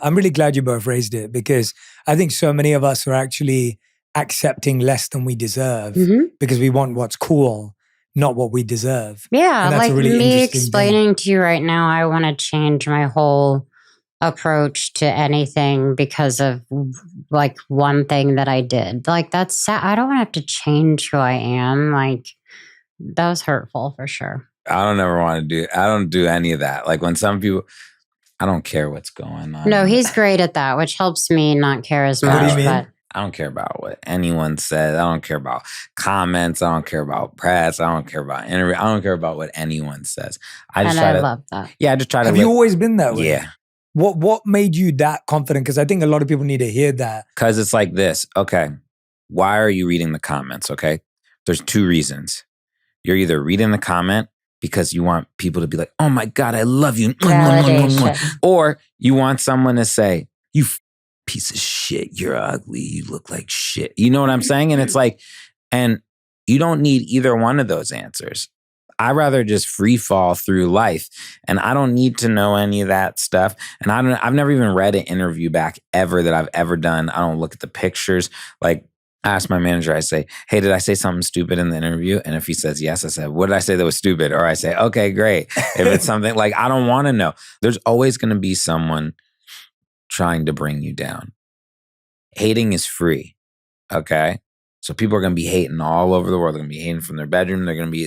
I'm really glad you both raised it because I think so many of us are actually accepting less than we deserve because we want what's cool, not what we deserve. Yeah, and that's like a really me interesting explaining to you right now, I want to change my whole approach to anything because of like one thing that I did. Like that's sad. I don't want to have to change who I am. Like that was hurtful for sure. I don't do any of that. Like when some people, I don't care what's going on. No, he's great at that, which helps me not care as much. What do you mean? But I don't care about what anyone says. I don't care about comments. I don't care about press. I don't care about interview. I don't care about what anyone says. I love that. Yeah, I just try to. Have you always been that way? Yeah. What made you that confident? Because I think a lot of people need to hear that. Because it's like this. Okay, why are you reading the comments? Okay, there's two reasons. You're either reading the comment because you want people to be like, "Oh my God, I love you," or you want someone to say, "You piece of shit, you're ugly, you look like shit." You know what I'm saying? And it's like, and you don't need either one of those answers. I rather just free fall through life, and I don't need to know any of that stuff. And I've never even read an interview back ever that I've ever done. I don't look at the pictures. Like I ask my manager, I say, "Hey, did I say something stupid in the interview?" And if he says yes, I said, "What did I say that was stupid?" Or I say, "Okay, great." If it's something like, I don't want to know. There's always going to be someone trying to bring you down. Hating is free. Okay. So people are going to be hating all over the world. They're going to be hating from their bedroom. They're going to be,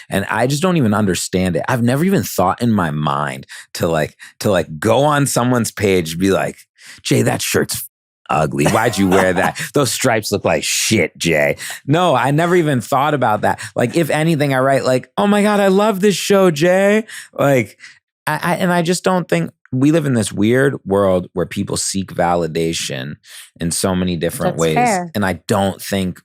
and I just don't even understand it. I've never even thought in my mind to go on someone's page and be like, "Jay, that shirt's ugly. Why'd you wear that? Those stripes look like shit, Jay." No, I never even thought about that. Like, if anything, I write like, "Oh my God, I love this show, Jay." Like, I just don't think we live in this weird world where people seek validation in so many different ways. Fair. And I don't think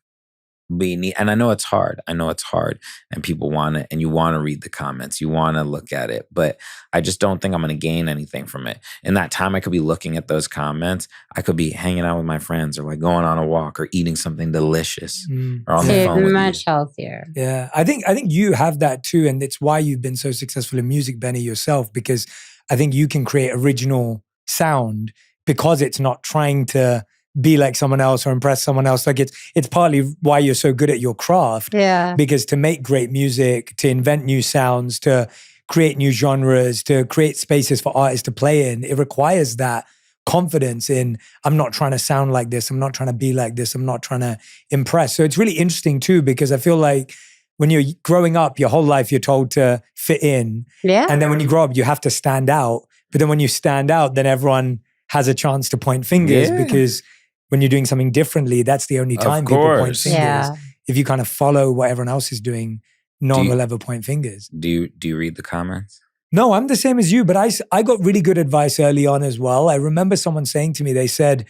we need, and I know it's hard. And people want it, and you want to read the comments. You want to look at it. But I just don't think I'm going to gain anything from it. In that time, I could be looking at those comments. I could be hanging out with my friends or like going on a walk or eating something delicious or on the phone with much healthier. Yeah, I think you have that too. And it's why you've been so successful in music, Benny, yourself, because I think you can create original sound because it's not trying to be like someone else or impress someone else. Like it's partly why you're so good at your craft. Yeah. Because to make great music, to invent new sounds, to create new genres, to create spaces for artists to play in, it requires that confidence in, I'm not trying to sound like this. I'm not trying to be like this. I'm not trying to impress. So it's really interesting too, because I feel like when you're growing up, your whole life, you're told to fit in. Yeah. And then when you grow up, you have to stand out. But then when you stand out, then everyone has a chance to point fingers because when you're doing something differently, that's the only time people point fingers. Yeah. If you kind of follow what everyone else is doing, no one will ever point fingers. Do you read the comments? No, I'm the same as you, but I got really good advice early on as well. I remember someone saying to me, they said,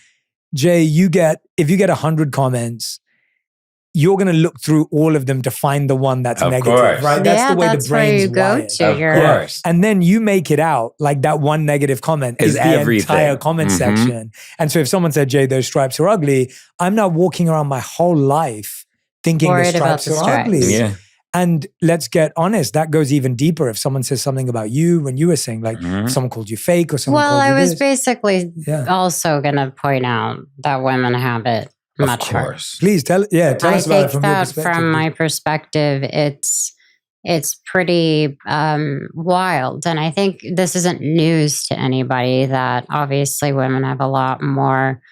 "Jay, if you get 100 comments, you're going to look through all of them to find the one that's negative, course. right? That's the way the brain's wired. Of course. And then you make it out like that one negative comment is the everything. entire comment section. And so if someone said, "Jay, those stripes are ugly," I'm not walking around my whole life thinking the stripes are ugly. Yeah. And let's get honest, that goes even deeper. If someone says something about you, when you were saying like if someone called you fake or someone called you I was this. basically also going to point out that women have it much harder. Please tell us about it from your perspective. From my perspective, it's pretty wild. And I think this isn't news to anybody that obviously women have a lot more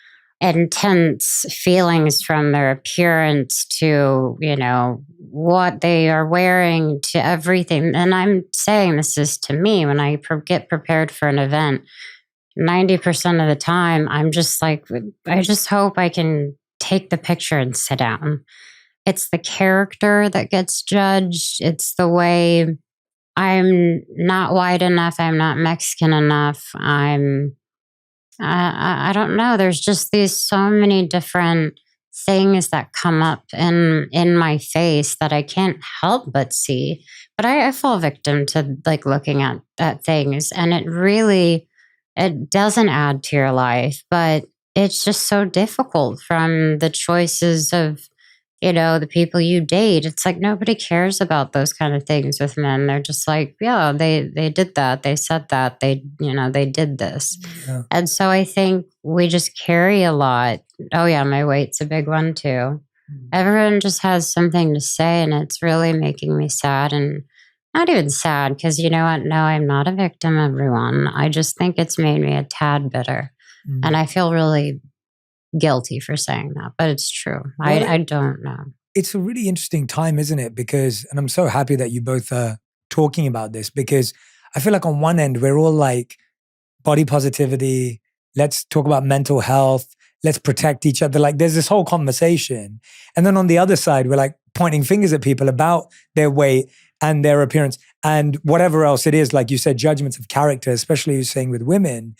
intense feelings from their appearance to, what they are wearing to everything. And I'm saying this is to me when I get prepared for an event, 90% of the time, I'm just like, I just hope I can take the picture and sit down. It's the character that gets judged. It's the way I'm not white enough. I'm not Mexican enough. I don't know. There's just so many different things that come up in my face that I can't help but see. But I fall victim to like looking at things, and it doesn't add to your life, but it's just so difficult from the choices of the people you date. It's like nobody cares about those kind of things with men. They're just like, yeah, they did that. They said that. They did this. Yeah. And so I think we just carry a lot. Oh yeah, my weight's a big one too. Everyone just has something to say, and it's really making me sad. And not even sad, because you know what? No, I'm not a victim, everyone. I just think it's made me a tad bitter. And I feel really guilty for saying that, but it's true. I don't know. It's a really interesting time, isn't it? And I'm so happy that you both are talking about this, because I feel like on one end, we're all like body positivity. Let's talk about mental health. Let's protect each other. Like there's this whole conversation. And then on the other side, we're like pointing fingers at people about their weight and their appearance and whatever else it is. Like you said, judgments of character, especially you're saying with women.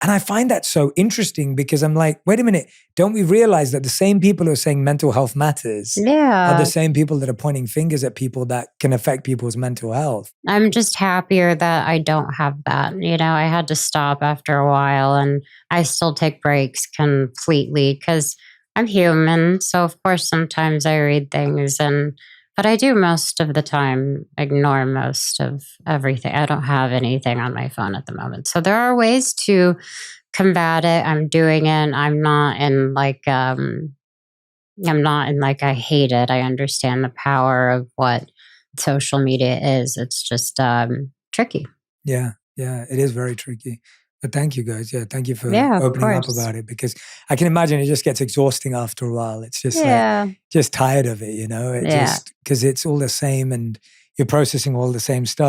And I find that so interesting, because I'm like, wait a minute, don't we realize that the same people who are saying mental health matters are the same people that are pointing fingers at people that can affect people's mental health? I'm just happier that I don't have that. I had to stop after a while, and I still take breaks completely because I'm human. So of course, sometimes I read things, but I do most of the time ignore most of everything. I don't have anything on my phone at the moment. So there are ways to combat it. I'm doing it. I'm not in like I hate it. I understand the power of what social media is. It's just tricky. Yeah, it is very tricky. But thank you guys. Yeah, thank you for of opening up course. about it, because I can imagine it just gets exhausting after a while. It's just like, just tired of it, It just, because it's all the same and you're processing all the same stuff.